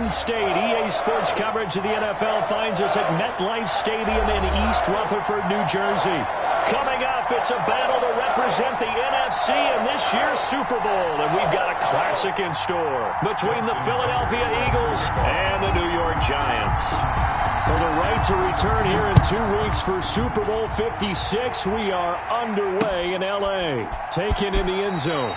Garden State. EA Sports coverage of the NFL finds us at MetLife Stadium in East Rutherford, New Jersey. Coming up, it's a battle to represent the NFC in this year's Super Bowl, and we've got a classic in store between the Philadelphia Eagles and the New York Giants. For the right to return here in 2 weeks for Super Bowl 56, we are underway in L.A. Taken in the end zone.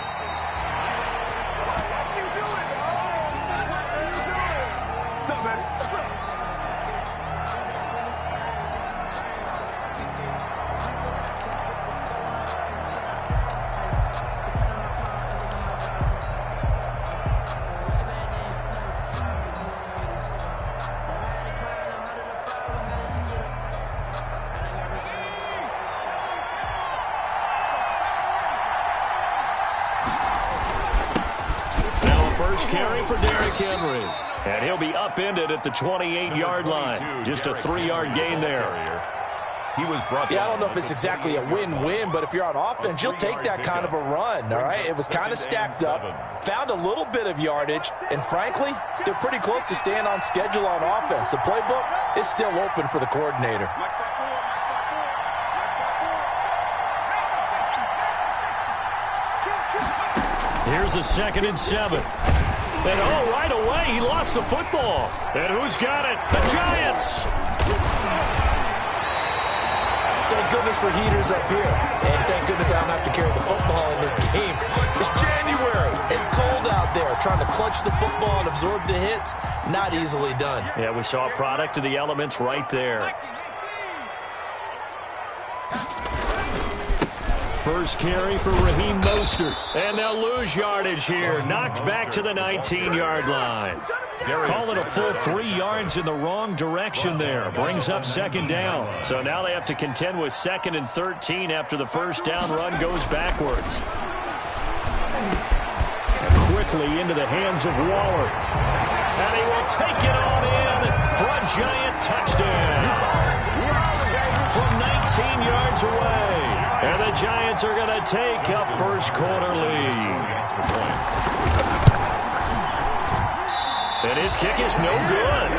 Carry for Derrick Henry. And he'll be upended at the 28-yard line. Just a 3-yard gain there. He was brought down. I don't know if it's exactly a win-win, but if you're on offense, you'll take that kind of a run, all right? It was kind of stacked up, found a little bit of yardage, and frankly, they're pretty close to staying on schedule on offense. The playbook is still open for the coordinator. Here's a 2nd and 7. And right away, he lost the football. And who's got it? The Giants. Thank goodness for heaters up here. And thank goodness I don't have to carry the football in this game. It's January. It's cold out there. Trying to clutch the football and absorb the hits, not easily done. Yeah, we saw a product of the elements right there. First carry for Raheem Mostert. And they'll lose yardage here. Knocked back to the 19-yard line. Call it a full 3 yards in the wrong direction there. Brings up 2nd down. So now they have to contend with 2nd and 13 after the first down run goes backwards. Quickly into the hands of Waller. And he will take it on in for a Giant touchdown. From 19 yards away. And the Giants are going to take a first-quarter lead. And his kick is no good.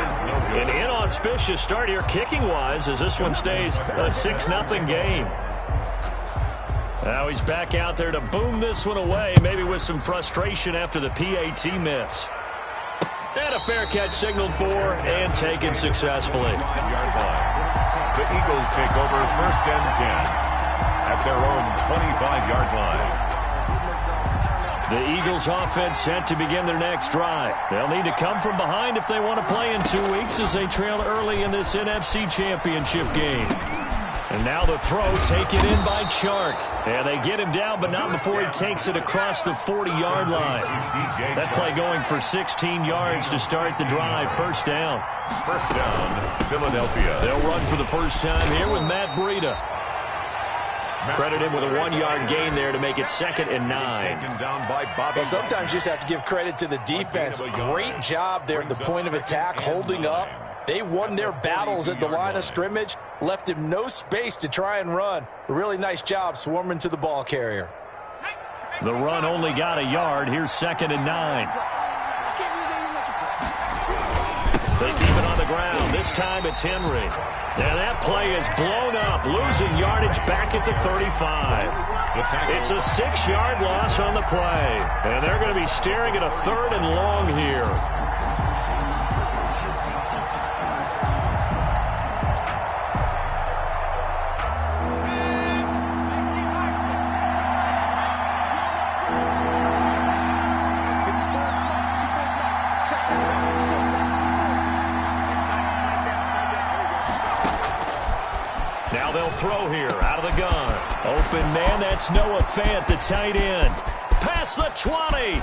An inauspicious start here kicking-wise as this one stays a 6-0 game. Now he's back out there to boom this one away, maybe with some frustration after the PAT miss. And a fair catch signaled for and taken successfully. The Eagles take over 1st and 10. At their own 25-yard line. The Eagles offense set to begin their next drive. They'll need to come from behind if they want to play in 2 weeks as they trail early in this NFC Championship game. And now the throw taken in by Chark. And they get him down, but not before he takes it across the 40-yard line. That play going for 16 yards to start the drive. First down. First down, Philadelphia. They'll run for the first time here with Matt Breida. Credit him with a 1-yard gain there to make it 2nd and 9. Well, sometimes you just have to give credit to the defense. Great job there at the point of attack, holding up. They won their battles at the line of scrimmage, left him no space to try and run. A really nice job swarming to the ball carrier. The run only got a yard. Here's 2nd and 9. They keep it on the ground. This time it's Henry. And that play is blown up, losing yardage back at the 35. It's a 6-yard loss on the play. And they're going to be staring at a 3rd and long here. Now they'll throw here out of the gun. Open man, that's Noah Fant, the tight end. Past the 20.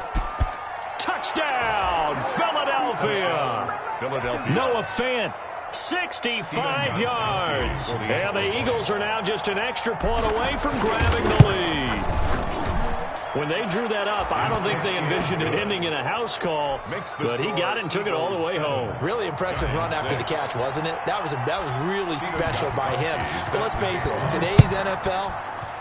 Touchdown, Philadelphia. Noah Fant, 65 yards. And the Eagles are now just an extra point away from grabbing the lead. When they drew that up, I don't think they envisioned it ending in a house call, but he got it and took it all the way home. Really impressive run after the catch, wasn't it? That was really special by him. But let's face it, in today's NFL,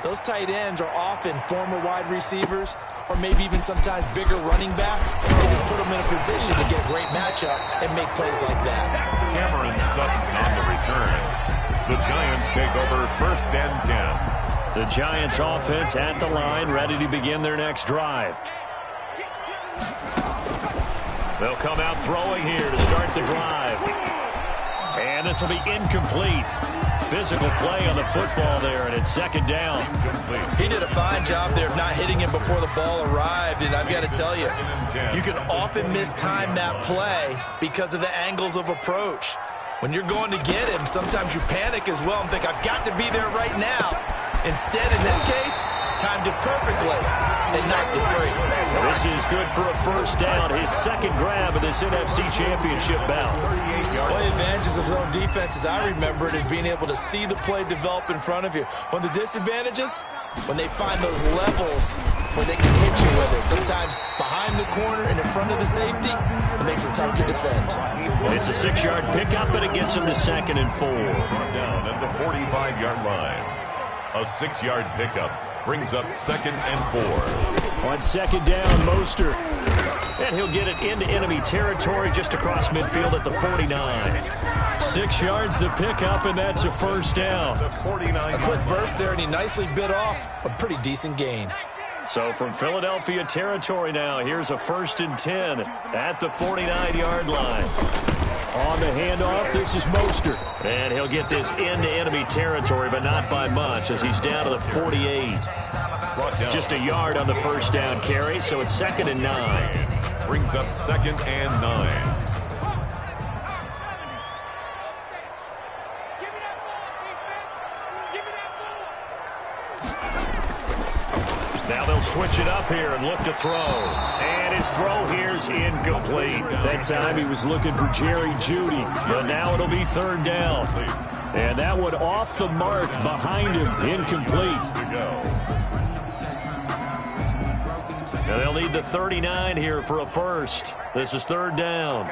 those tight ends are often former wide receivers. or maybe even sometimes bigger running backs, they just put them in a position to get a great matchup and make plays like that. Cameron Sutton on the return. The Giants take over 1st and 10. The Giants offense at the line, ready to begin their next drive. They'll come out throwing here to start the drive. And this will be incomplete. Physical play on the football there, and it's 2nd down. He did a fine job there of not hitting him before the ball arrived, and I've got to tell you, you can often mistime that play because of the angles of approach. When you're going to get him, sometimes you panic as well and think, I've got to be there right now. Instead, in this case, timed it perfectly and knocked it free. This is good for a 1st down, his 2nd grab of this NFC Championship bout. One of the advantages of zone defense, as I remember it, is being able to see the play develop in front of you. One of the disadvantages, when they find those levels where they can hit you with it. Sometimes behind the corner and in front of the safety, it makes it tough to defend. It's a 6-yard pickup, and it gets him to 2nd and 4. Down at the 45-yard line. A 6-yard pickup brings up 2nd and 4. On 2nd down, Mostert. And he'll get it into enemy territory just across midfield at the 49. 6 yards the pickup, and that's a 1st down. A quick burst there, and he nicely bit off a pretty decent gain. So from Philadelphia territory now, here's a 1st and 10 at the 49-yard line. On the handoff, this is Mostert. And he'll get this into enemy territory, but not by much, as he's down to the 48. Just a yard on the 1st down carry, so it's 2nd and 9. Brings up 2nd and 9. Now they'll switch it up here and look to throw. And his throw here's incomplete. That time he was looking for Jerry Jeudy, but now it'll be 3rd down. And that one off the mark behind him, incomplete. Now they'll need the 39 here for a 1st. This is 3rd down.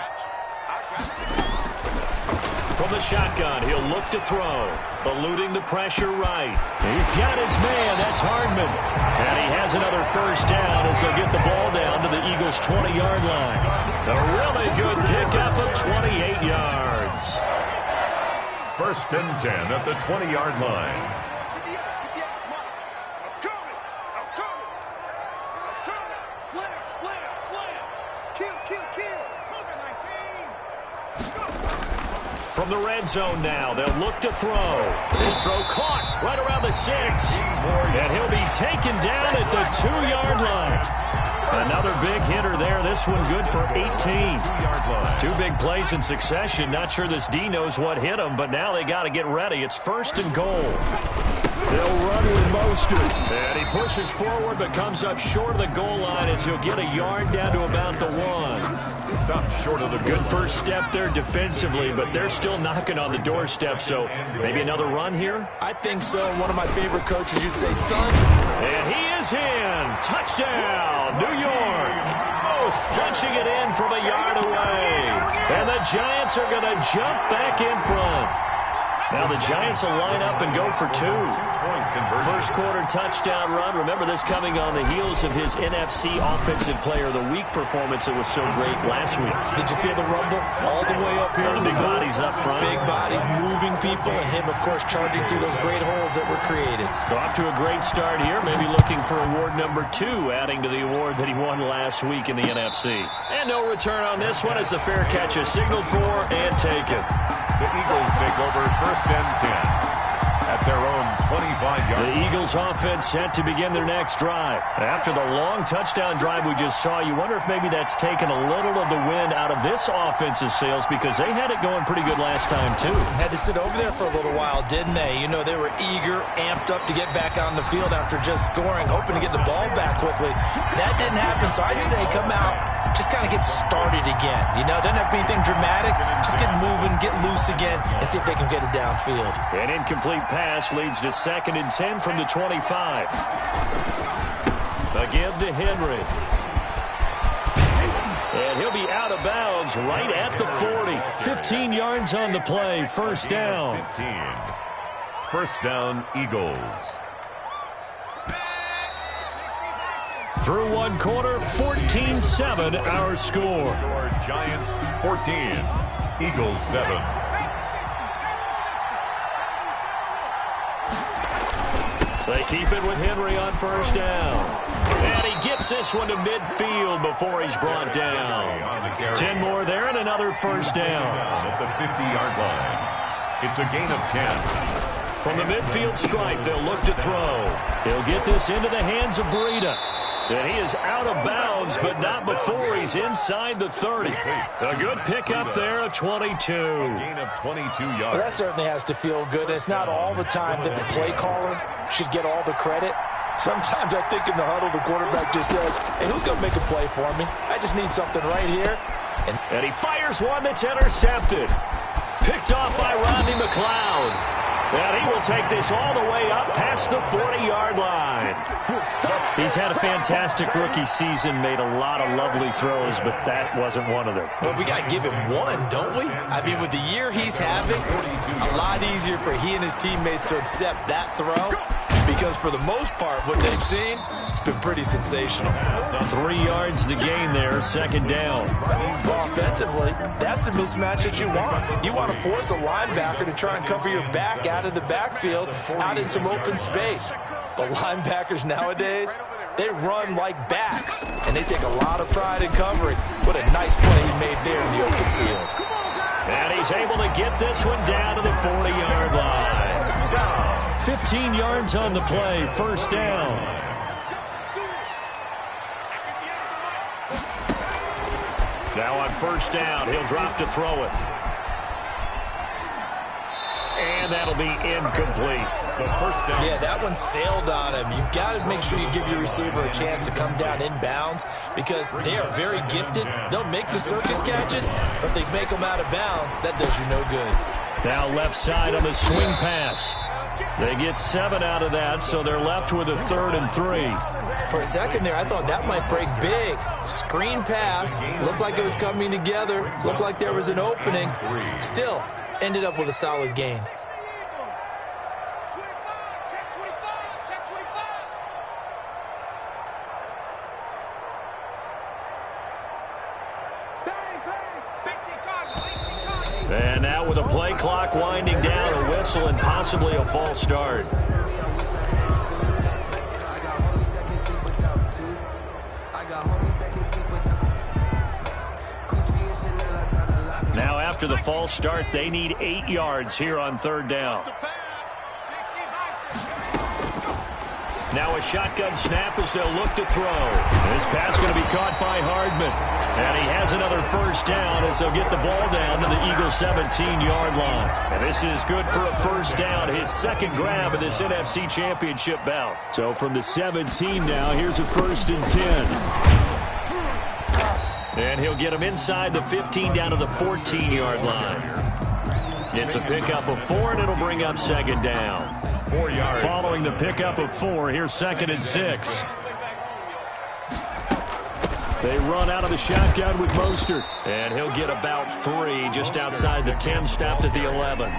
From the shotgun, he'll look to throw. Eluding the pressure right. He's got his man. That's Hardman. And he has another 1st down as he'll get the ball down to the Eagles' 20-yard line. A really good pickup of 28 yards. 1st and 10 at the 20-yard line. From the red zone now, they'll look to throw. This throw caught right around the 6. And he'll be taken down at the 2-yard line. Another big hitter there. This one good for 18. 2 big plays in succession. Not sure this D knows what hit him, but now they got to get ready. It's 1st and goal. They'll run with Mostert. And he pushes forward but comes up short of the goal line as he'll get a yard down to about the 1. Stopped short of the good 1st step there defensively, but they're still knocking on the doorstep, so maybe another run here? I think so. One of my favorite coaches, you say, son. And he is in. Touchdown, New York. Punching it in from a yard away. And the Giants are going to jump back in front. Now the Giants will line up and go for 2. 1st quarter touchdown run. Remember this coming on the heels of his NFC Offensive Player of the Week performance that was so great last week. Did you feel the rumble all the way up here? The big bodies up front. Big bodies moving people, and him, of course, charging through those great holes that were created. So off to a great start here. Maybe looking for award number 2, adding to the award that he won last week in the NFC. And no return on this one as the fair catch is signaled for and taken. The Eagles take over 1st and 10 at their own 25-yard. The Eagles offense set to begin their next drive. After the long touchdown drive we just saw, you wonder if maybe that's taken a little of the wind out of this offense's sails because they had it going pretty good last time too. Had to sit over there for a little while, didn't they? You know, they were eager, amped up to get back on the field after just scoring, hoping to get the ball back quickly. That didn't happen, so I'd say come out, just kind of get started again. You know, doesn't have to be anything dramatic. Just get moving, get loose again, and see if they can get it downfield. An incomplete pass leads to 2nd and 10 from the 25. Again to Henry. And he'll be out of bounds right at the 40. 15 yards on the play. 1st down. 1st down, Eagles. Through one quarter, 14-7 our score. Giants 14, Eagles 7. They keep it with Henry on first down. And he gets this one to midfield before he's brought down. 10 more there and another first down. At the 50-yard line. It's a gain of 10. From the midfield stripe, they'll look to throw. He'll get this into the hands of Breida. And he is out of bounds, but not before he's inside the 30. A good pickup there, a 22. Gain of 22 yards. Well, that certainly has to feel good. It's not all the time that the play caller should get all the credit. Sometimes I think in the huddle, the quarterback just says, hey, who's going to make a play for me? I just need something right here. And he fires one that's intercepted. Picked off by Rodney McLeod. And he will take this all the way up past the 40-yard line. He's had a fantastic rookie season, made a lot of lovely throws, but that wasn't one of them. Well, we got to give him one, don't we? I mean, with the year he's having, a lot easier for he and his teammates to accept that throw. Because for the most part, what they've seen, it's been pretty sensational. 3 yards the gain there, second down. Well, offensively, that's the mismatch that you want. You want to force a linebacker to try and cover your back out of the backfield, out in some open space. The linebackers nowadays, they run like backs, and they take a lot of pride in covering. What a nice play he made there in the open field. And he's able to get this one down to the 40-yard line. 15 yards on the play, first down. Now on first down, he'll drop to throw it. And that'll be incomplete. The first down. Yeah, that one sailed on him. You've got to make sure you give your receiver a chance to come down inbounds because they are very gifted. They'll make the circus catches, but they make them out of bounds. That does you no good. Now left side on the swing pass. They get 7 out of that, so they're left with a 3rd and 3. For a second there, I thought that might break big. Screen pass. Looked like it was coming together. Looked like there was an opening. Still, ended up with a solid gain. And now with a play clock winding down, a whistle and possibly a false start. Now after the false start, they need 8 yards here on third down. Now a shotgun snap as they'll look to throw. This pass going to be caught by Hardman. And he has another first down as they'll get the ball down to the Eagles' 17-yard line. And this is good for a first down, his second grab of this NFC Championship bout. So from the 17 now, here's a 1st and 10. And he'll get him inside the 15 down to the 14-yard line. It's a pickup of 4, and it'll bring up second down. 4 yards. Following the pickup of 4, here's 2nd and 6. They run out of the shotgun with Mostert. And he'll get about 3 just outside the 10, stopped at the 11.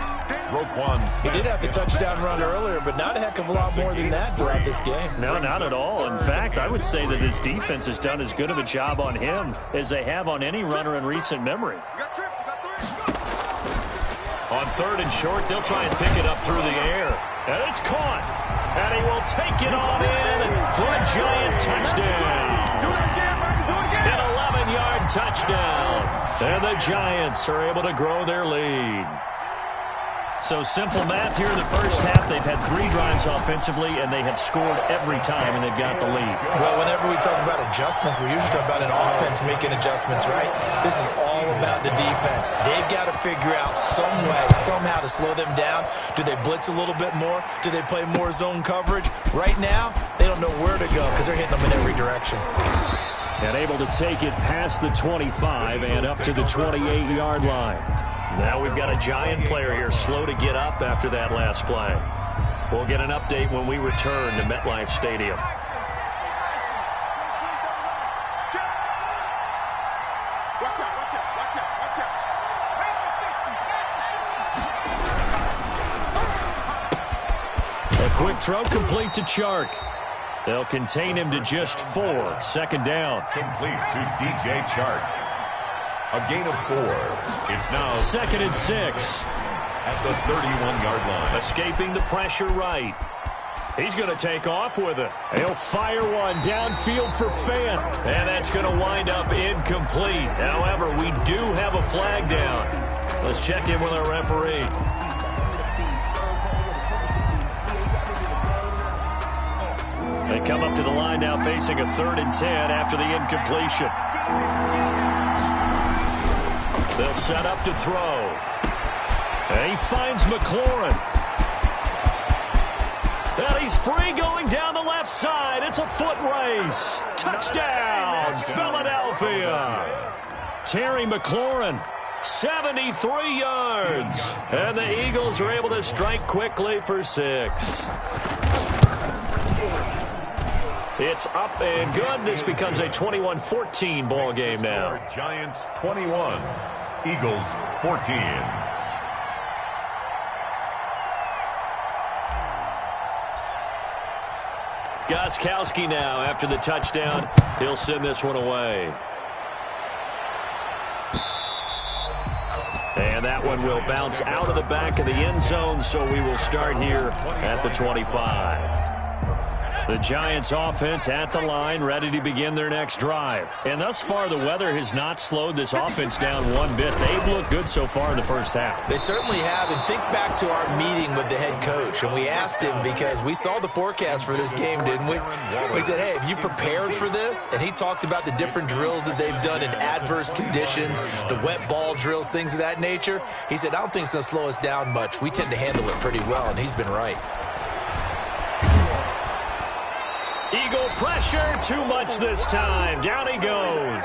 He did have the touchdown run earlier, but not a heck of a lot more than that throughout this game. No, not at all. In fact, I would say that this defense has done as good of a job on him as they have on any runner in recent memory. On 3rd and short, they'll try and pick it up through the air. And it's caught. And he will take it on in for a giant touchdown. An 11-yard touchdown. And the Giants are able to grow their lead. So simple math here in the first half. They've had 3 drives offensively, and they have scored every time, and they've got the lead. Well, whenever we talk about adjustments, we usually talk about an offense making adjustments, right? This is all about the defense. They've got to figure out some way, somehow to slow them down. Do they blitz a little bit more? Do they play more zone coverage? Right now, they don't know where to go because they're hitting them in every direction. And able to take it past the 25 and up to the 28-yard line. Now we've got a Giant player here slow to get up after that last play. We'll get an update when we return to MetLife Stadium. A quick throw complete to Chark. They'll contain him to just 4. 2nd down. Complete to DJ Chark. A gain of 4. It's now 2nd and 6. At the 31-yard line. Escaping the pressure right. He's going to take off with it. He'll fire one downfield for Fant. And that's going to wind up incomplete. However, we do have a flag down. Let's check in with our referee. They come up to the line now facing a 3rd and 10 after the incompletion. They'll set up to throw. And he finds McLaurin. And he's free going down the left side. It's a foot race. Touchdown, Philadelphia. Terry McLaurin, 73 yards. And the Eagles are able to strike quickly for 6. It's up and good. This becomes a 21-14 ball game now. Giants 21, Eagles 14. Gostkowski now after the touchdown. He'll send this one away. And that one will bounce out of the back of the end zone, so we will start here at the 25. The Giants offense at the line, ready to begin their next drive. And thus far, the weather has not slowed this offense down one bit. They've looked good so far in the first half. They certainly have. And think back to our meeting with the head coach. And we asked him, because we saw the forecast for this game, didn't we? We said, hey, have you prepared for this? And he talked about the different drills that they've done in adverse conditions, the wet ball drills, things of that nature. He said, I don't think it's going to slow us down much. We tend to handle it pretty well, and he's been right. Eagle pressure, too much this time. Down he goes.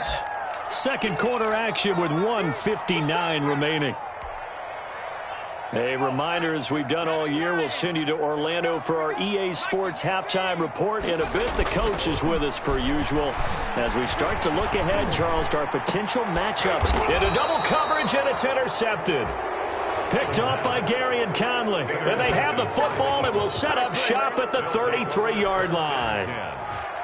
Second quarter action with 1:59 remaining. A reminder, as we've done all year, we'll send you to Orlando for our EA Sports halftime report. In a bit, the coach is with us per usual. As we start to look ahead, Charles, to our potential matchups. Into double coverage, and it's intercepted. Picked off by Gary and Conley. And they have the football and will set up shop at the 33-yard line.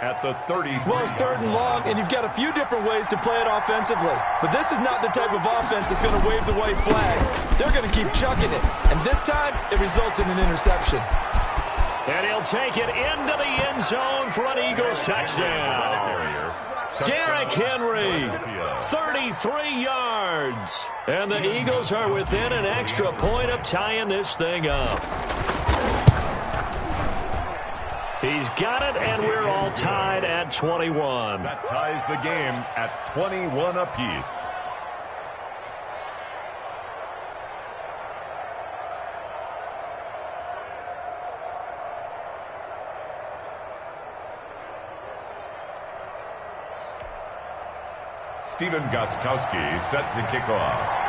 At the 30. Well, it's 3rd and long, and you've got a few different ways to play it offensively. But this is not the type of offense that's going to wave the white flag. They're going to keep chucking it. And this time, it results in an interception. And he'll take it into the end zone for an Eagles touchdown. Derrick Henry, 33 yards. And the Eagles are within an extra point of tying this thing up. He's got it, and we're all tied at 21. That ties the game at 21 apiece. Stephen Gostkowski set to kick off.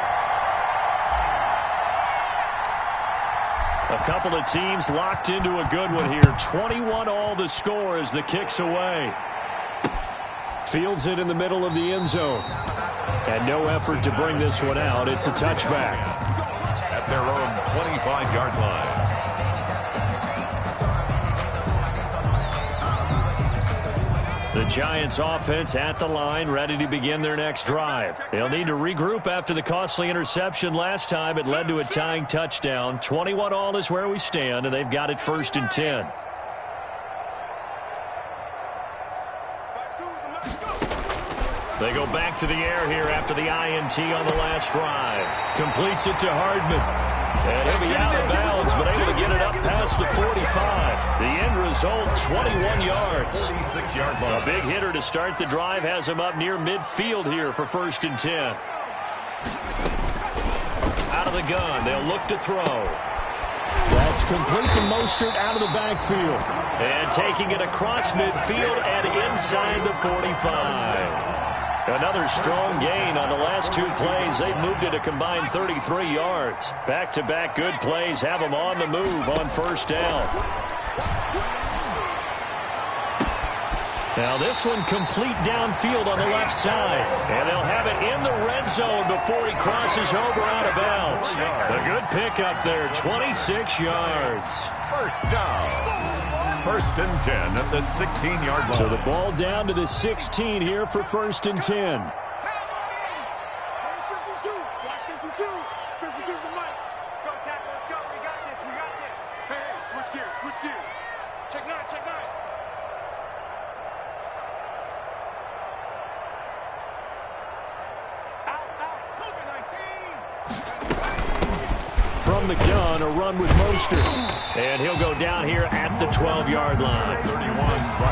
A couple of teams locked into a good one here. 21 all the score as the kick's away. Fields it in the middle of the end zone. And no effort to bring this one out. It's a touchback. At their own 25-yard line. The Giants offense at the line, ready to begin their next drive. They'll need to regroup after the costly interception last time. It led to a tying touchdown. 21 all is where we stand, and they've got it 1st and 10. They go back to the air here after the INT on the last drive. Completes it to Hardman. And he'll be out of bounds, but able to get it up past the 45. The end result, 21 yards. 46-yard line. A big hitter to start the drive has him up near midfield here for 1st and 10. Out of the gun, they'll look to throw. That's complete to Mostert out of the backfield. And taking it across midfield and inside the 45. Another strong gain on the last 2 plays. They've moved it a combined 33 yards. Back-to-back good plays have them on the move on 1st down. Now this one complete downfield on the left side. And they'll have it in the red zone before he crosses over out of bounds. A good pickup there, 26 yards. 1st down. First and 10 at the 16-yard line. So the ball down to the 16 here for first and 10. 52. 52's the mic. Go, tackle. Let's go. We got this. Hey, switch gears. Check 9. From the gun, a run with Mostert. And he'll go down here at the 12-yard line.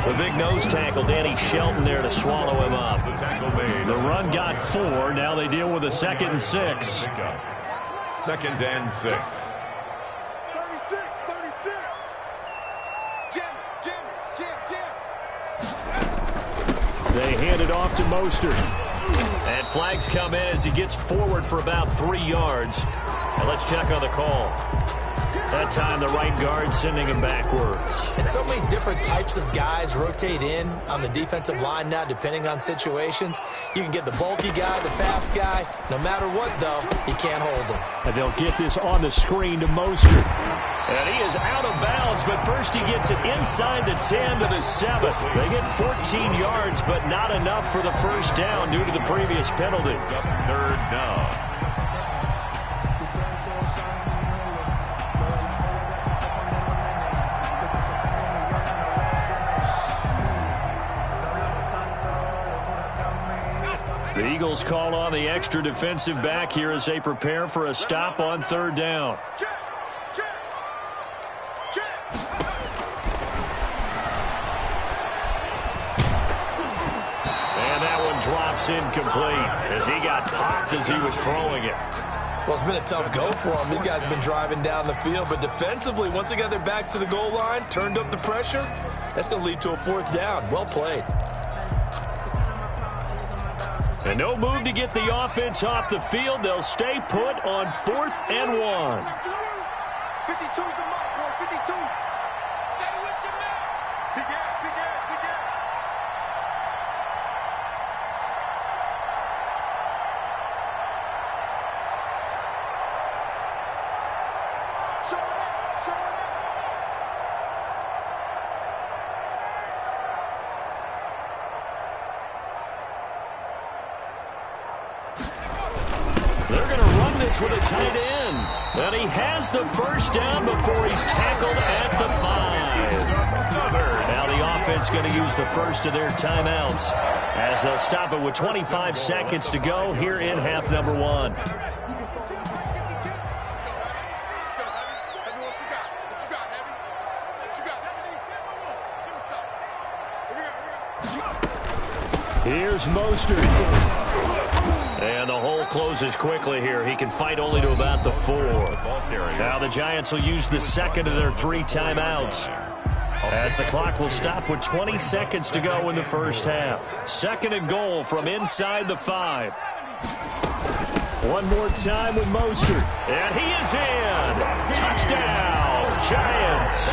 The big nose tackle, Danny Shelton, there to swallow him up. The run got 4. Now they deal with a 2nd and 6. 2nd and 6. 36. Jam. They hand it off to Mostert. And flags come in as he gets forward for about 3 yards. Now let's check on the call. That time the right guard sending him backwards. And so many different types of guys rotate in on the defensive line now, depending on situations. You can get the bulky guy, the fast guy. No matter what, though, he can't hold him. And they'll get this on the screen to Mostert. And he is out of bounds, but first he gets it inside the 10 to the 7. They get 14 yards, but not enough for the first down due to the previous penalty. 3rd down. The Eagles call on the extra defensive back here as they prepare for a stop on 3rd down. And that one drops incomplete as he got popped as he was throwing it. Well, it's been a tough go for him. These guys have been driving down the field, but defensively, once they got their backs to the goal line, turned up the pressure, that's going to lead to a 4th down. Well played. And no move to get the offense off the field. They'll stay put on 4th and 1. 52's the mark, boy. 52. Stay with your man. Big ass. Show it up. They're going to run this with a tight end. And he has the first down before he's tackled at the 5. Now the offense going to use the first of their timeouts as they'll stop it with 25 seconds to go here in half number 1. Here's Mostert. And the hole closes quickly here. He can fight only to about the 4. Now the Giants will use the second of their 3 timeouts as the clock will stop with 20 seconds to go in the first half. 2nd and goal from inside the 5. One more time with Mostert. And he is in. Touchdown, Giants.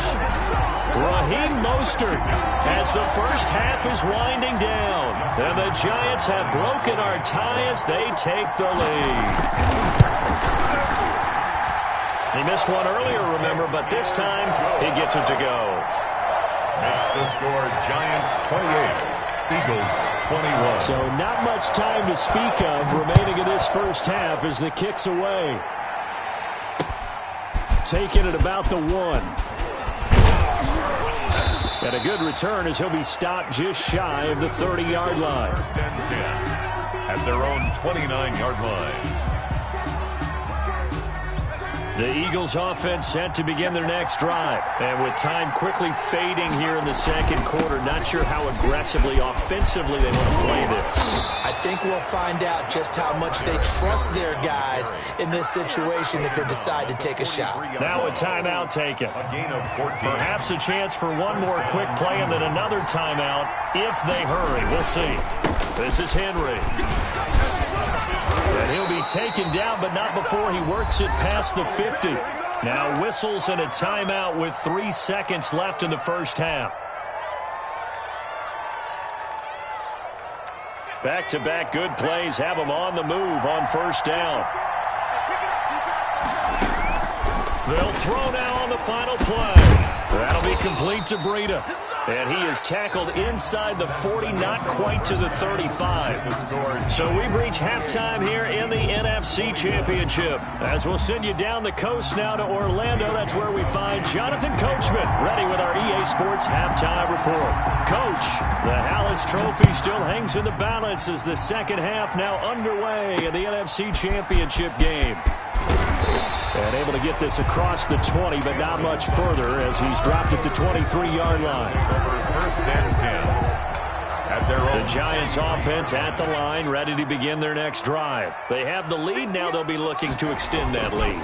Raheem Mostert as the first half is winding down. And the Giants have broken our tie as they take the lead. He missed one earlier, remember, but this time he gets it to go. Makes the score Giants 28, Eagles 21. So not much time to speak of remaining in this first half as the kick's away. Taking it about the 1. And a good return as he'll be stopped just shy of the 30-yard line. 1st and 10 at their own 29-yard line. The Eagles offense set to begin their next drive. And with time quickly fading here in the second quarter, not sure how aggressively, offensively they want to play this. I think we'll find out just how much they trust their guys in this situation if they decide to take a shot. Now a timeout taken. A gain of 14. Perhaps a chance for one more quick play and then another timeout if they hurry. We'll see. This is Henry. And he'll be taken down, but not before he works it past the 50. Now whistles and a timeout with 3 seconds left in the first half. Back-to-back good plays have them on the move on first down. They'll throw now on the final play. That'll be complete to Breida. And he is tackled inside the 40, not quite to the 35. So we've reached halftime here in the NFC Championship. As we'll send you down the coast now to Orlando, that's where we find Jonathan Coachman, ready with our EA Sports Halftime Report. Coach, the Hallis Trophy still hangs in the balance as the second half now underway in the NFC Championship game. And able to get this across the 20, but not much further as he's dropped it to 23-yard line. First and 10 at their own. The Giants offense at the line, ready to begin their next drive. They have the lead. Now they'll be looking to extend that lead.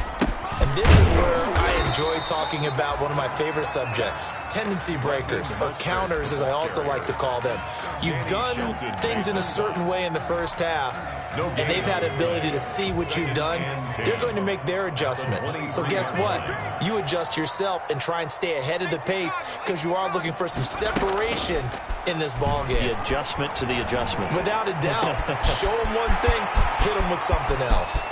And this is where I enjoy talking about one of my favorite subjects, tendency breakers, or counters as I also like to call them. You've done things in a certain way in the first half, and they've had the ability to see what you've done. They're going to make their adjustments. So guess what? You adjust yourself and try and stay ahead of the pace because you are looking for some separation in this ball game. The adjustment to the adjustment. Without a doubt. Show them one thing, hit them with something else.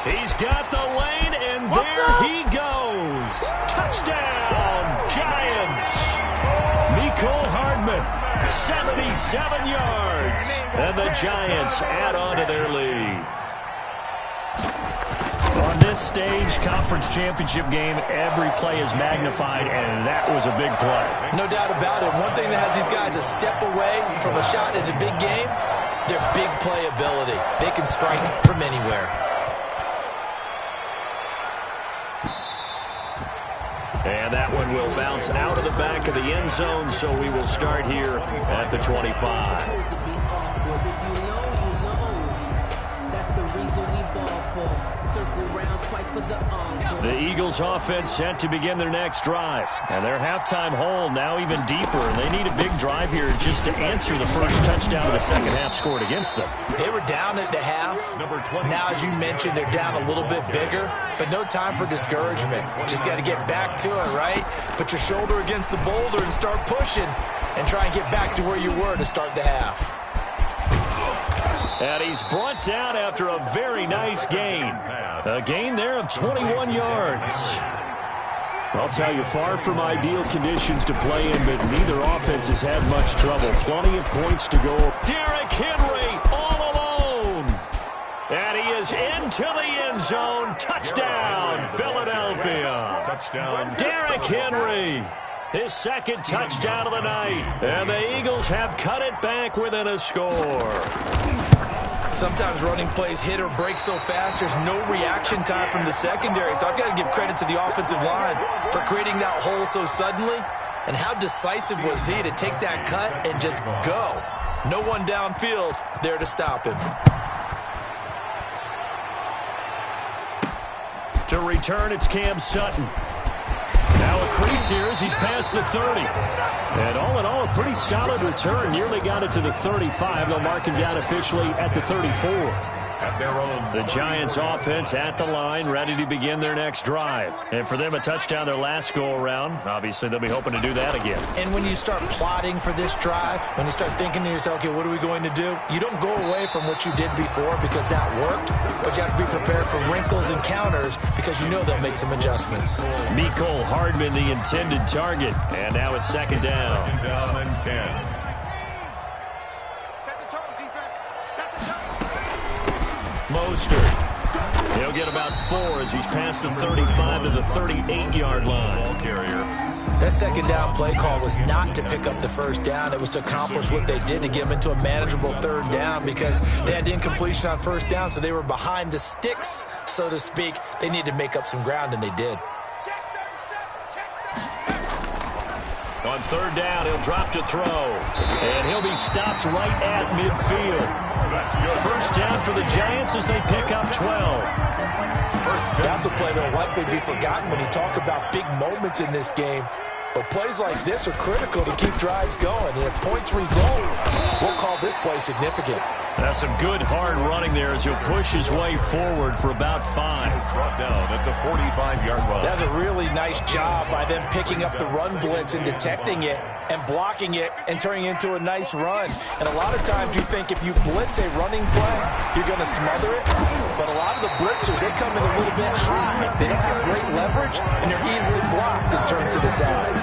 He's got the lane, and there he goes. Touchdown, Giants. Mecole Hardman, 77 yards. And the Giants add on to their lead. On this stage, conference championship game, every play is magnified, and that was a big play. No doubt about it. One thing that has these guys a step away from a shot at the big game, their big play ability. They can strike from anywhere. And that one will bounce out of the back of the end zone, so we will start here at the 25. The Eagles offense set to begin their next drive. And their halftime hole now even deeper. And they need a big drive here just to answer the first touchdown of the second half scored against them. They were down at the half. Now, as you mentioned, they're down a little bit bigger. But no time for discouragement. Just got to get back to it, right? Put your shoulder against the boulder and start pushing. And try and get back to where you were to start the half. And he's brought down after a very nice gain. A gain there of 21 yards. I'll tell you, far from ideal conditions to play in, but neither offense has had much trouble. Plenty of points to go. Derrick Henry all alone. And he is into the end zone. Touchdown, Philadelphia. Touchdown. Derrick Henry. His second touchdown of the night. And the Eagles have cut it back within a score. Sometimes running plays hit or break so fast, there's no reaction time from the secondary. So I've got to give credit to the offensive line for creating that hole so suddenly. And how decisive was he to take that cut and just go? No one downfield there to stop him. To return, it's Cam Sutton. Now a crease here as he's past the 30. And all in all, a pretty solid return. Nearly got it to the 35. They'll mark him down officially at the 34. At their own. The Giants offense at the line, ready to begin their next drive. And for them, a touchdown their last go-around. Obviously, they'll be hoping to do that again. And when you start plotting for this drive, when you start thinking to yourself, okay, what are we going to do? You don't go away from what you did before because that worked, but you have to be prepared for wrinkles and counters because you know they'll make some adjustments. Mecole Hardman, the intended target. And now it's second down. Second down and 10. Mostert. He'll get about 4 as he's past the 35 to the 38-yard line. Ball carrier. That second down play call was not to pick up the first down. It was to accomplish what they did to get them into a manageable third down because they had incompletion on first down, so they were behind the sticks, so to speak. They needed to make up some ground, and they did. On third down, he'll drop to throw. And he'll be stopped right at midfield. First down for the Giants as they pick up 12. That's a play that will likely be forgotten when you talk about big moments in this game. But plays like this are critical to keep drives going. And if points result, we'll call this play significant. That's some good hard running there as he'll push his way forward for about 5. Brought down at the 45-yard line. That's a really nice job by them picking up the run blitz and detecting it and blocking it and turning it into a nice run. And a lot of times you think if you blitz a running play, you're going to smother it. But a lot of the blitzers, they come in a little bit high. They don't have great leverage, and they're easily blocked and turned to the side.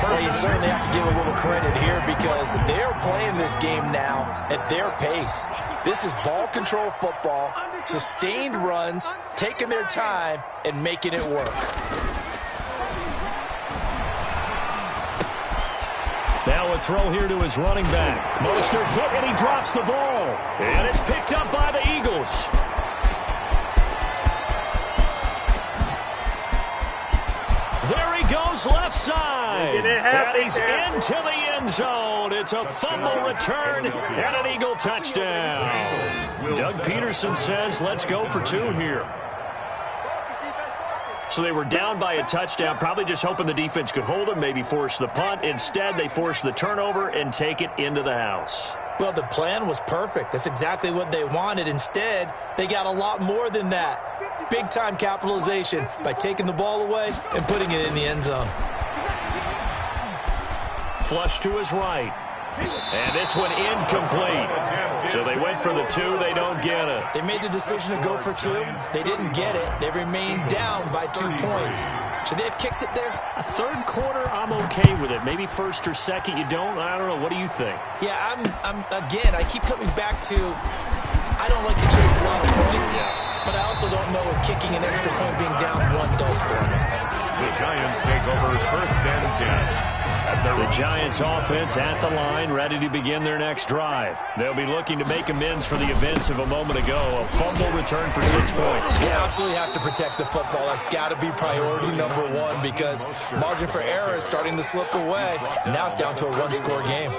Well, you certainly have to give a little credit here because they're playing this game now at their pace. This is ball control football, sustained runs, taking their time, and making it work. Now a throw here to his running back. Mostert hit, and he drops the ball. And it's picked up by the Eagles. There he goes left side. And he's into the end zone. It's a fumble return and an Eagle touchdown. Doug Peterson says, let's go for 2 here. So they were down by a touchdown, probably just hoping the defense could hold them, maybe force the punt. Instead, they forced the turnover and take it into the house. Well, the plan was perfect. That's exactly what they wanted. Instead, they got a lot more than that. Big-time capitalization by taking the ball away and putting it in the end zone. Flush to his right. And this one incomplete. So they went for the 2. They don't get it. They made the decision to go for 2. They didn't get it. They remained down by 2 points. Should they have kicked it there? A third quarter, I'm okay with it. Maybe first or second, you don't. I don't know. What do you think? Yeah, again, I keep coming back to I don't like to chase a lot of points, but I also don't know what kicking an extra point being down 1 does for me. The Giants take over 1st and 10. The Giants offense at the line, ready to begin their next drive. They'll be looking to make amends for the events of a moment ago. A fumble return for 6 points. You absolutely have to protect the football. That's got to be priority number 1 because margin for error is starting to slip away. Now it's down to a 1-score game.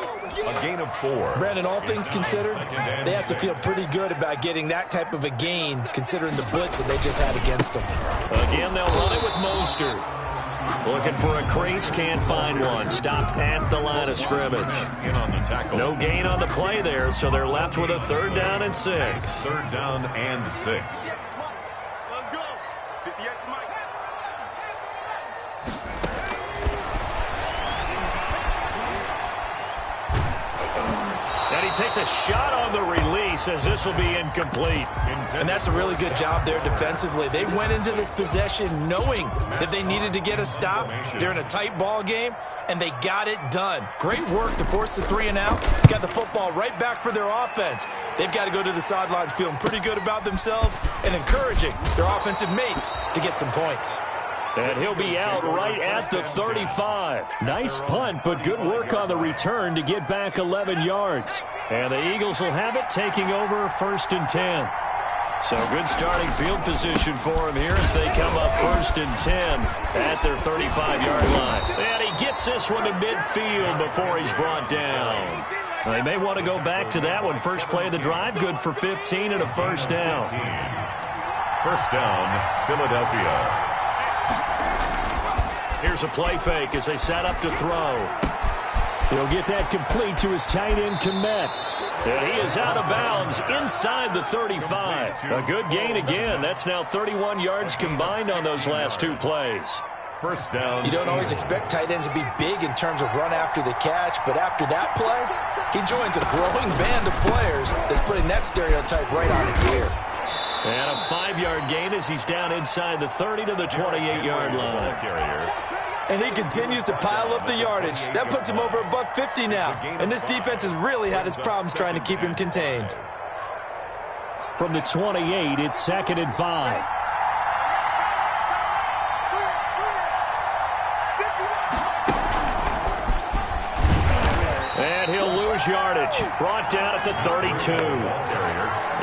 A gain of 4. Brandon, all things considered, they have to feel pretty good about getting that type of a gain considering the blitz that they just had against them. Again, they'll run it with Mostert. Looking for a crease, can't find one. Stopped at the line of scrimmage. In on the tackle. No gain on the play there, so they're left with a 3rd down and 6. 3rd down and 6. Let's go. 58 to Mike. And he takes a shot on the release as this will be incomplete. And that's a really good job there defensively. They went into this possession knowing that they needed to get a stop. They're in a tight ball game, and they got it done. Great work to force the 3 and out. Got the football right back for their offense. They've got to go to the sidelines feeling pretty good about themselves and encouraging their offensive mates to get some points. And he'll be out right at the 35. Nice punt, but good work on the return to get back 11 yards. And the Eagles will have it, taking over 1st and 10. So good starting field position for him here as they come up 1st and 10 at their 35-yard line. And he gets this one to midfield before he's brought down. They may want to go back to that one. First play of the drive, good for 15 and a 1st down. 1st down, Philadelphia. Here's a play fake as they set up to throw. He'll get that complete to his tight end, Komet. And he is out of bounds inside the 35. A good gain again. That's now 31 yards combined on those last 2 plays. 1st down. You don't always expect tight ends to be big in terms of run after the catch, but after that play, he joins a growing band of players that's putting that stereotype right on its ear. And a 5-yard gain as he's down inside the 30 to the 28-yard line. And he continues to pile up the yardage. That puts him over $150 now. And this defense has really had its problems trying to keep him contained. From the 28, it's 2nd and 5. And he'll lose yardage. Brought down at the 32.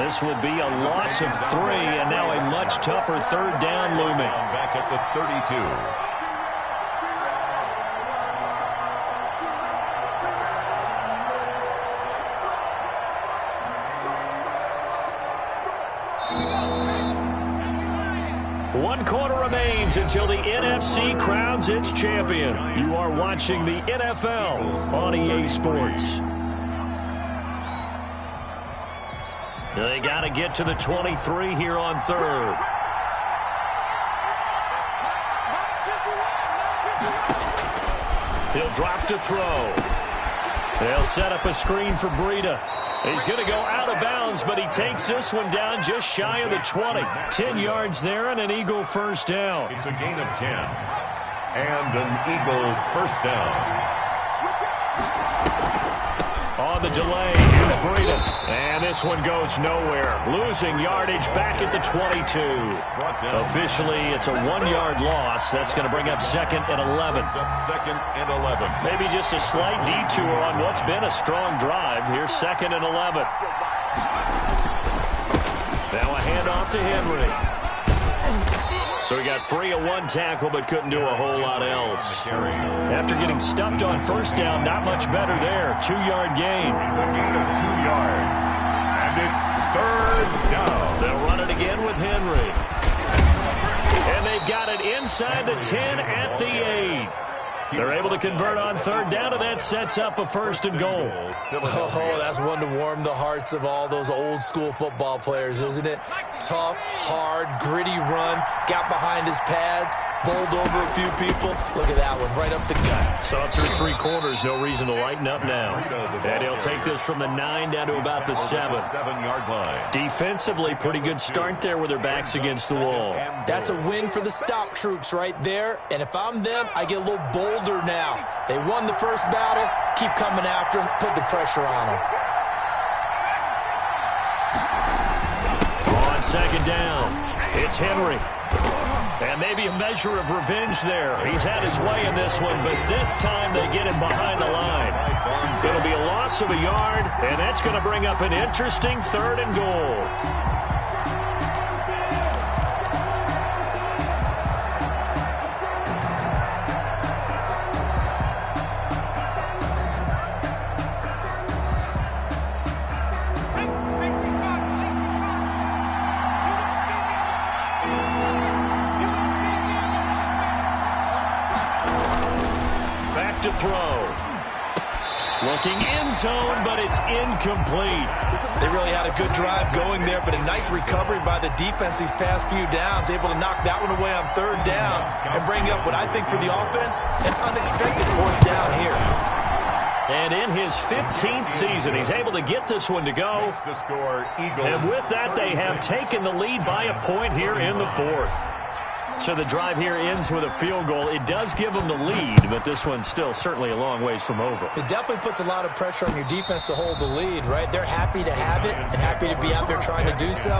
This will be a loss of 3, and now a much tougher 3rd down looming. Back at the 32. One quarter remains until the NFC crowns its champion. You are watching the NFL on EA Sports. They got to get to the 23 here on 3rd. He'll drop to throw. They'll set up a screen for Breida. He's going to go out of bounds, but he takes this one down just shy of the 20. 10 yards there and an Eagle first down. It's a gain of 10. And an Eagle first down. On the delay, here's Breida. And this one goes nowhere. Losing yardage back at the 22. Officially, it's a 1-yard loss. That's going to bring up 2nd and 11. Second and 11. Maybe just a slight detour on what's been a strong drive. Here's 2nd and 11. Now a handoff to Henry. So he got free of one tackle, but couldn't do a whole lot else. After getting stuffed on first down, not much better there. 2-yard gain. It's a gain of 2 yards. And it's 3rd down. They'll run it again with Henry. And they got it inside the 10 at the 8. They're able to convert on 3rd down, and that sets up a 1st and goal. Oh, that's one to warm the hearts of all those old-school football players, isn't it? Tough, hard, gritty run, got behind his pads, bowled over a few people. Look at that one, right up the gut. So through 3 quarters, no reason to lighten up now. And he'll take this from the 9 down to about the 7. 7-yard line. Defensively, pretty good start there with their backs against the wall. That's a win for the stop troops right there. And if I'm them, I get a little bolder now. They won the first battle. Keep coming after them. Put the pressure on them. On 2nd down, it's Henry. And maybe a measure of revenge there. He's had his way in this one, but this time they get him behind the line. It'll be a loss of a yard, and that's going to bring up an interesting 3rd and goal. To throw. Looking end zone, but it's incomplete. They really had a good drive going there, but a nice recovery by the defense these past few downs, able to knock that one away on 3rd down and bring up what I think for the offense, an unexpected 4th down here. And in his 15th season, he's able to get this one to go. And with that, they have taken the lead by a point here in the 4th. So the drive here ends with a field goal. It does give them the lead, but this one's still certainly a long ways from over. It definitely puts a lot of pressure on your defense to hold the lead, right? They're happy to have it and happy to be out there trying to do so.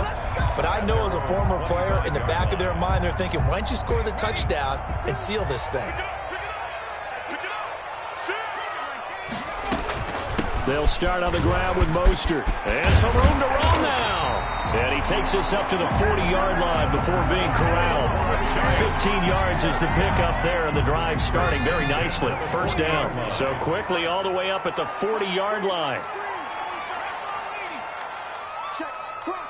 But I know as a former player, in the back of their mind, they're thinking, why don't you score the touchdown and seal this thing? They'll start on the ground with Mostert. And some room to run now. And he takes us up to the 40-yard line before being corralled. 15 yards is the pickup there, and the drive starting very nicely. 1st down. So quickly all the way up at the 40-yard line. Check, crunch.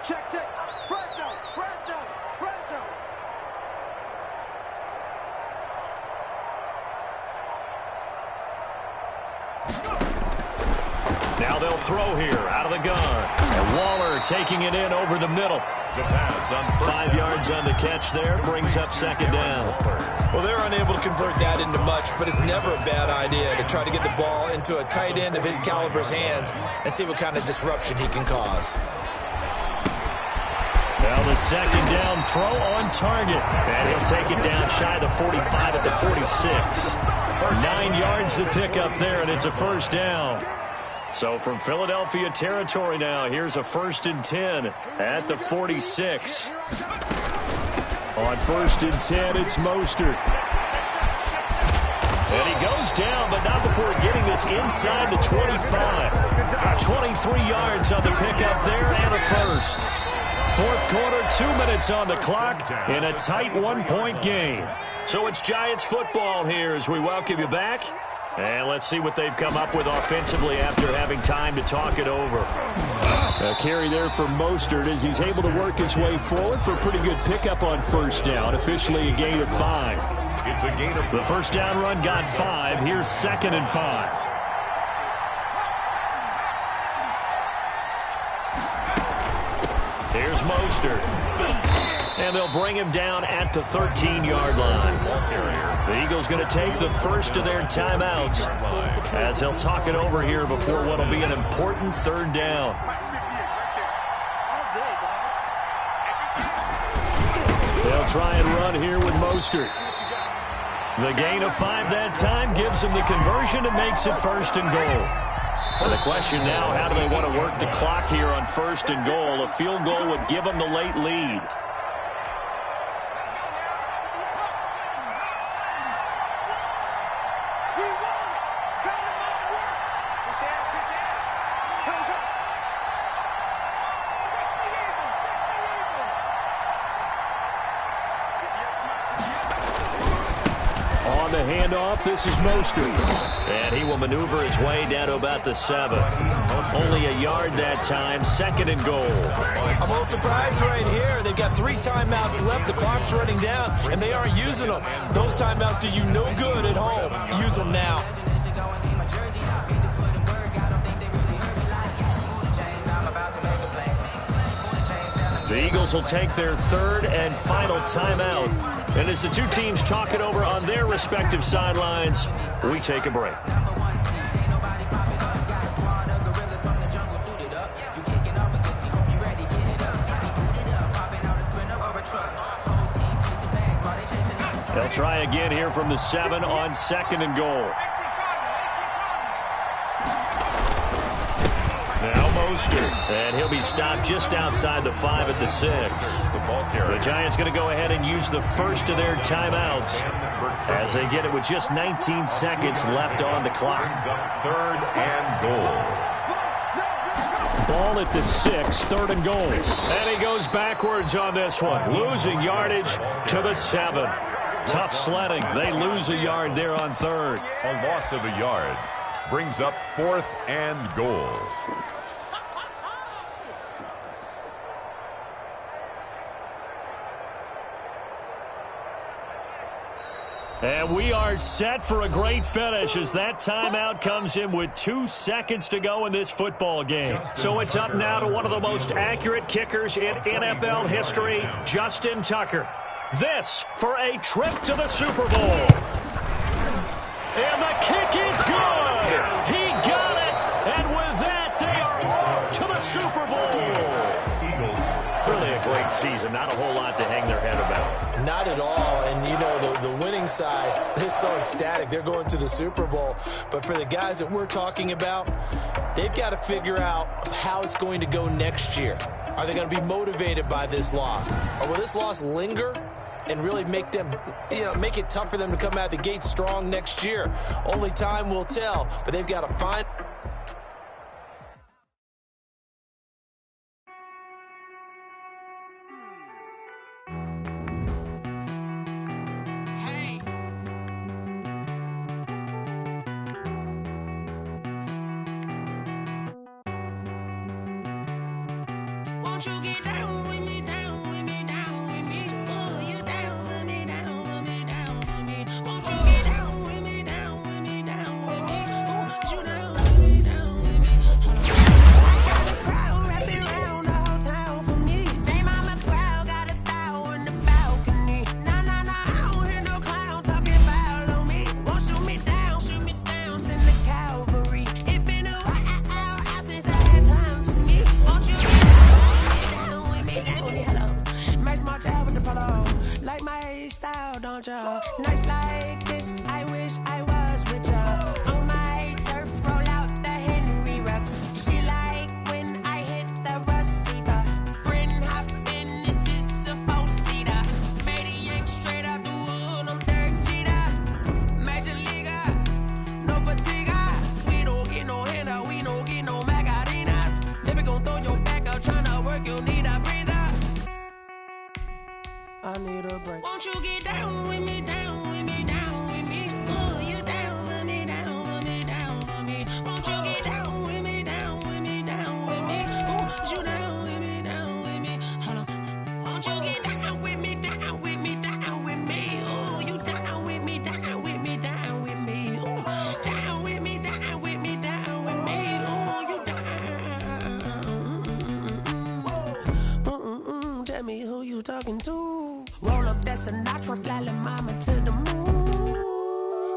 Check. Press down. Now they'll throw here out of the gun. And Waller taking it in over the middle. The pass on 5 yards on the catch there. Brings up 2nd down. Well, they're unable to convert that into much, but it's never a bad idea to try to get the ball into a tight end of his caliber's hands and see what kind of disruption he can cause. Now the 2nd down throw on target. And he'll take it down shy of the 45 at the 46. 9 yards to pick up there, and it's a 1st down. So from Philadelphia territory now, here's a 1st and 10 at the 46. On 1st and 10, it's Mostert. And he goes down, but not before getting this inside the 25. 23 yards on the pickup there and a 1st. 4th quarter, 2 minutes on the clock in a tight 1-point game. So it's Giants football here as we welcome you back. And let's see what they've come up with offensively after having time to talk it over. A carry there for Mostert as he's able to work his way forward for a pretty good pickup on 1st down. Officially a gain of 5. It's a gain of the 1st down run got 5. Here's 2nd and 5. Here's Mostert. And they'll bring him down at the 13-yard line. The Eagles going to take the first of their timeouts as they'll talk it over here before what will be an important third down. They'll try and run here with Mostert. The gain of 5 that time gives them the conversion and makes it first and goal. And the question now, how do they want to work the clock here on first and goal? A field goal would give them the late lead. Handoff, this is Mostert. And he will maneuver his way down to about the 7. Only a yard that time, second and goal. I'm a little surprised right here. They've got 3 timeouts left. The clock's running down, and they aren't using them. Those timeouts do you no good at home. Use them now. The Eagles will take their third and final timeout. And as the two teams talk it over on their respective sidelines, we take a break. They'll try again here from the 7 on second and goal. Now Mostert, and he'll be stopped just outside the 5 at the 6. The Giants going to go ahead and use the first of their timeouts as they get it with just 19 seconds left on the clock. Third and goal. Ball at the 6, third and goal. And he goes backwards on this one, losing yardage to the 7. Tough sledding. They lose a yard there on third. A loss of a yard brings up fourth and goal. And we are set for a great finish as that timeout comes in with 2 seconds to go in this football game. So it's up now to one of the most accurate kickers in NFL history, Justin Tucker. This for a trip to the Super Bowl. And the kick is good. He got it. And with that, they are off to the Super Bowl. Really a great season. Not a whole lot to hang their head about. Not at all. And, you know, the winning side, they're so ecstatic. They're going to the Super Bowl. But for the guys that we're talking about, they've got to figure out how it's going to go next year. Are they going to be motivated by this loss? Or will this loss linger and really make them, make it tough for them to come out the gate strong next year? Only time will tell. But they've got to find... You get down with me, down with me, down with me. Oh, you down with me, down with me, down with me. Won't you get down with me, down with me, down with me? Oh, you down with me, down with me. I got a crowd wrapping around the whole town for me. They mama proud, got a bow in the balcony. Nah, I don't hear no clown talking foul on me. Won't shoot me down, send the cavalry. It been a while since I had time for me. Won't you like my style, don't ya? Nights like this, I wish I was with ya. On my turf, roll out the Henry Rux. She like when I hit the receiver. Friend hop in, this is a 4-seater. Made a yank straight out the wood, I'm Derek Jeter. Major leaguer, no fatigue. We don't get no handout, we don't get no Magarinas. Never gon' throw your back out, tryna work, you need a breather. I need a break. Won't you get down with me, down with me, down with me? Oh, you down with me, down with me, down with me. Won't you get down with me, down with me, down with me? Oh, you down with me, down with me. Hold on. Won't you get down with me, down with me, down with me? Oh, you down with me, down with me, down with me. Oh, down with me, down with me, down with me. Oh, you down. tell me who you talking to. Roll up that Sinatra, fly la mama to the moon.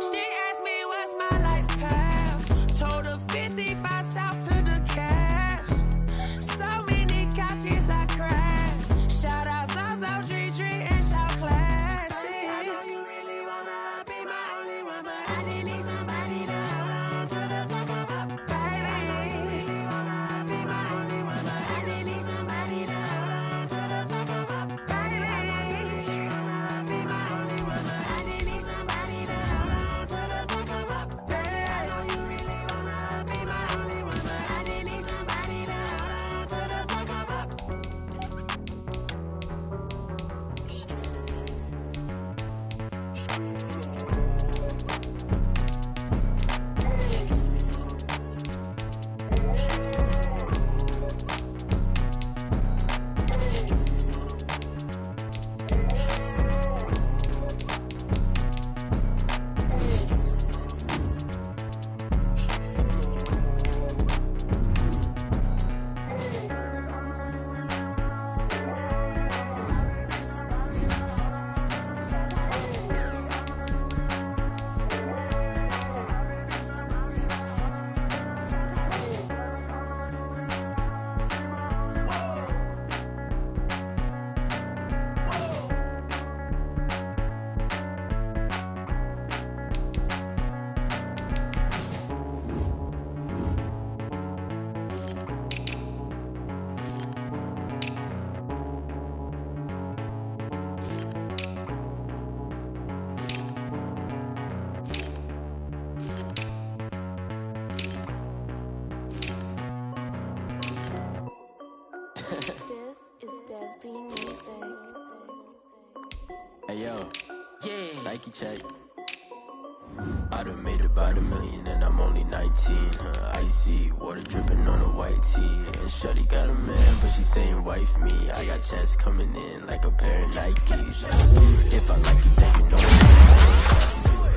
She asked me what's my life path. Told her 55 south to the cab. So many couches I cried. Shout out South Street and shout classy. I know you really wanna be my only one, but I didn't need somebody to hold on to the second up. I know you really wanna be my only one, but I didn't need somebody to hold on to the second up. I know you really wanna be my only one, but I didn't need somebody to hold on to the second up. I know you really wanna be my only one, but I didn't need somebody to hold on to the second up. This is Dev B Music. Hey yo, yeah, Nike check. I done made about $1 million and I'm only 19. Icy water dripping on a white tee. And shorty got a man, but she saying wife me. I got checks coming in like a pair of Nikes. If I like it, then you know it.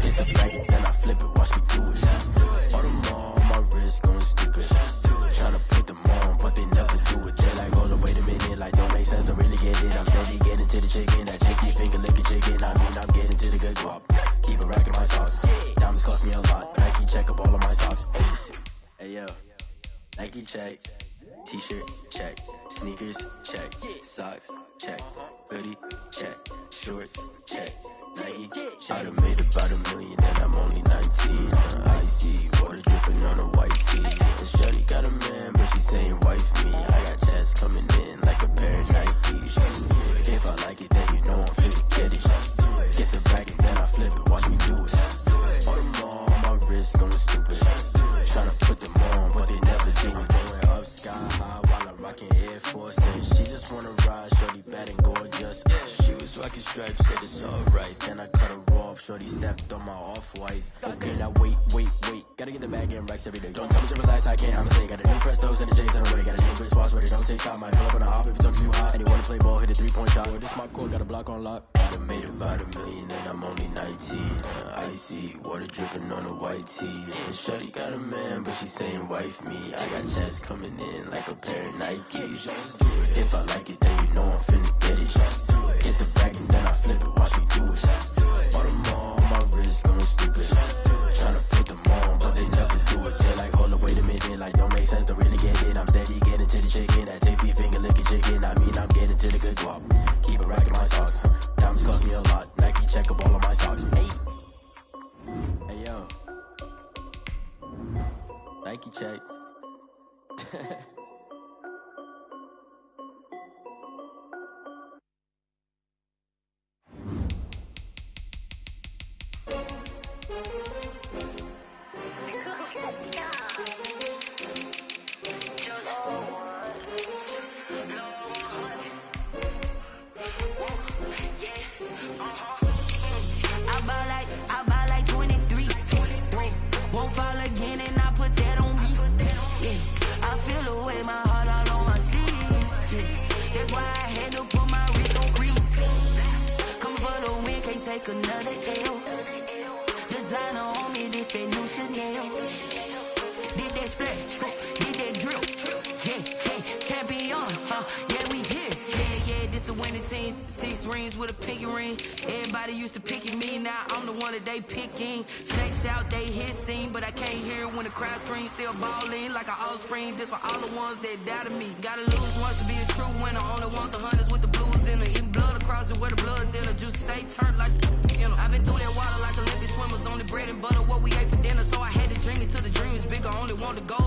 Hit the bracket, then I flip it, watch me do it. All them on my wrist going stupid. Tryna put them on, but they never do it. They like, hold up, wait a minute, like don't make sense, don't really get it. I'm steady getting to the chicken, that tasty finger licking chicken. I mean, I'm getting to the good guap. Keep a rack in my socks. Diamonds cost me a lot. Nike check up all of my socks. Hey yo, Nike check. T-shirt check. Sneakers check. Socks check. Hoodie check. Shorts check. Nike I done made about $1 million and I'm only 19. Icy water dripping on a white tee. And shorty got a man, but she saying wife me. I got checks coming in like a pair of Nikes. If I like it, then you know I'm finna get it. Get the bag and then I flip it, watch me do it. All them on my wrist going stupid. Tryna put them on, but they never do it. Going up sky high while I'm rocking Air Forces. She just wanna ride, shorty bad and gorgeous. She was rocking stripes, said it's alright. Then I cut her off, shorty stepped on my off-whites. Okay, now wait. Gotta get the bag and racks every day. Don't tell me to relax, I can't, I'm saying. Got a new Prestos and the J's in the way. Got a new Chris Watch, but it don't take time. I pull up on a hop if it's talking too hot. And you wanna play ball, hit a 3-point shot. Or this my court, got a block on lock. I done made about $1 million and I'm only 19. Icy water dripping on a white tee. And shorty got a man, but she saying wife me. I got checks coming in like a pair of Nikes. If I like it, then you know I'm finna get it. Get the bag and then I flip it, watch me do it. All them on my wrist going stupid. Tryna put them on, but they never do it. They're like, hold up, wait a minute, like don't make sense, don't really get it. I'm steady getting to the chicken, that tasty finger licking chicken. I mean, I'm getting to the good guap. Keep a rack in my socks. Diamonds cost me a lot. Nike check up all of my stocks. Hey yo, Nike check. I buy like 23. Won't fall again and I put that on me. Yeah, I feel away my heart all on my sleeve. Yeah, that's why I had to put my wrist on freeze. Come for the win, can't take another L. Designer on me, this that new Chanel. Did that splash, did that drill. Yeah, champion, yeah, we here. Yeah, this the jeans, 6 rings with a pinky ring. Everybody used to picking me, now I'm the one that they picking. Snakes out, they hissing, but I can't hear when the crowd screams. Still balling like an offspring. This for all the ones that doubted me. Gotta lose once to be a true winner. Only want the hunters with the blues in it. Eating blood across it where the blood dealer. Juice stay turned like, you know. I've been through that water like Olympic swimmers. Only bread and butter, what we ate for dinner. So I had to dream it till the dream is bigger. Only want to go